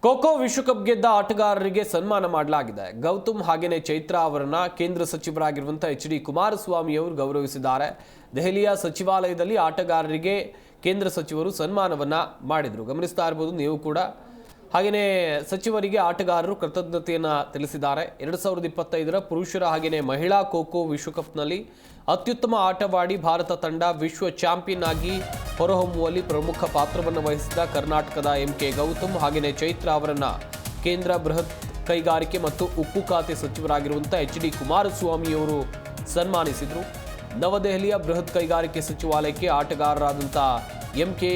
ಖೋ ವಿಶ್ವಕಪ್ ಗೆದ್ದ ಆಟಗಾರರಿಗೆ ಸನ್ಮಾನ ಮಾಡಲಾಗಿದೆ. ಗೌತಮ್ ಹಾಗೇನೆ ಚೈತ್ರಾ ಅವರನ್ನ ಕೇಂದ್ರ ಸಚಿವರಾಗಿರುವಂತಹ ಎಚ್.ಡಿ. ಕುಮಾರಸ್ವಾಮಿ ಅವರು ಗೌರವಿಸಿದ್ದಾರೆ. ದೆಹಲಿಯ ಸಚಿವಾಲಯದಲ್ಲಿ ಆಟಗಾರರಿಗೆ ಕೇಂದ್ರ ಸಚಿವರು ಸನ್ಮಾನವನ್ನ ಮಾಡಿದ್ರು. ಗಮನಿಸ್ತಾ ಇರಬಹುದು ನೀವು ಕೂಡ. ಹಾಗೇನೆ ಸಚಿವರಿಗೆ ಆಟಗಾರರು ಕೃತಜ್ಞತೆಯನ್ನ ತಿಳಿಸಿದ್ದಾರೆ. 2025ರ ಪುರುಷರ ಹಾಗೇನೆ ಮಹಿಳಾ ಖೋ ವಿಶ್ವಕಪ್ನಲ್ಲಿ ಅತ್ಯುತ್ತಮ ಆಟವಾಡಿ ಭಾರತ ತಂಡ ವಿಶ್ವ ಚಾಂಪಿಯನ್ ಆಗಿ ಹೊರಹೊಮ್ಮುವಲ್ಲಿ ಪ್ರಮುಖ ಪಾತ್ರವನ್ನು ವಹಿಸಿದ ಕರ್ನಾಟಕದ ಎಂ.ಕೆ. ಗೌತಮ್ ಹಾಗೇನೆ ಚೈತ್ರಾ ಅವರನ್ನ ಕೇಂದ್ರ ಬೃಹತ್ ಕೈಗಾರಿಕೆ ಮತ್ತು ಉಕ್ಕು ಖಾತೆ ಸಚಿವರಾಗಿರುವಂತಹ ಎಚ್.ಡಿ. ಕುಮಾರಸ್ವಾಮಿ ಅವರು ಸನ್ಮಾನಿಸಿದರು. ನವದೆಹಲಿಯ ಬೃಹತ್ ಕೈಗಾರಿಕೆ ಸಚಿವಾಲಯಕ್ಕೆ ಆಟಗಾರರಾದಂತಹ ಎಂ.ಕೆ.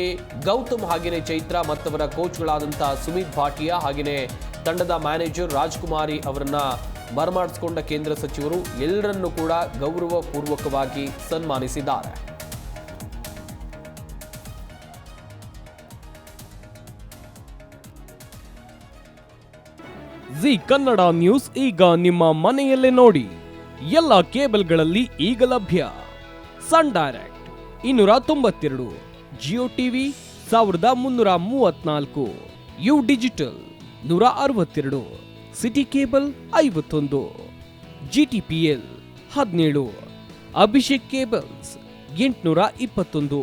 ಗೌತಮ್ ಹಾಗೇನೆ ಚೈತ್ರಾ ಮತ್ತವರ ಕೋಚ್ಗಳಾದಂತಹ ಸುಮಿತ್ ಭಾಟಿಯಾ ಹಾಗೇನೆ ತಂಡದ ಮ್ಯಾನೇಜರ್ ರಾಜ್ಕುಮಾರಿ ಅವರನ್ನ ಬರಮಾಡಿಸಿಕೊಂಡ ಕೇಂದ್ರ ಸಚಿವರು ಎಲ್ಲರನ್ನೂ ಕೂಡ ಗೌರವಪೂರ್ವಕವಾಗಿ ಸನ್ಮಾನಿಸಿದ್ದಾರೆ. ಜಿ ಕನ್ನಡ ನ್ಯೂಸ್ ಈಗ ನಿಮ್ಮ ಮನೆಯಲ್ಲೇ ನೋಡಿ. ಎಲ್ಲ ಕೇಬಲ್ಗಳಲ್ಲಿ ಈಗ ಲಭ್ಯ. Sun direct 292, Jio TV 1334, U digital 162, city cable 51, GTPL 17, Abhishek cables 821,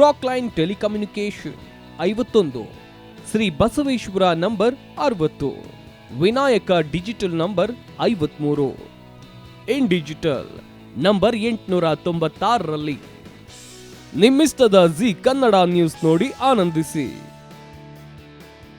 rock line telecommunication 51, Shri Basaveshwara number 60, Vinayaka digital number 53, in digital number 896ರಲ್ಲಿ ನಿಮ್ಮಿಸ್ತದ ಜಿ ಕನ್ನಡ ನ್ಯೂಸ್ ನೋಡಿ ಆನಂದಿಸಿ.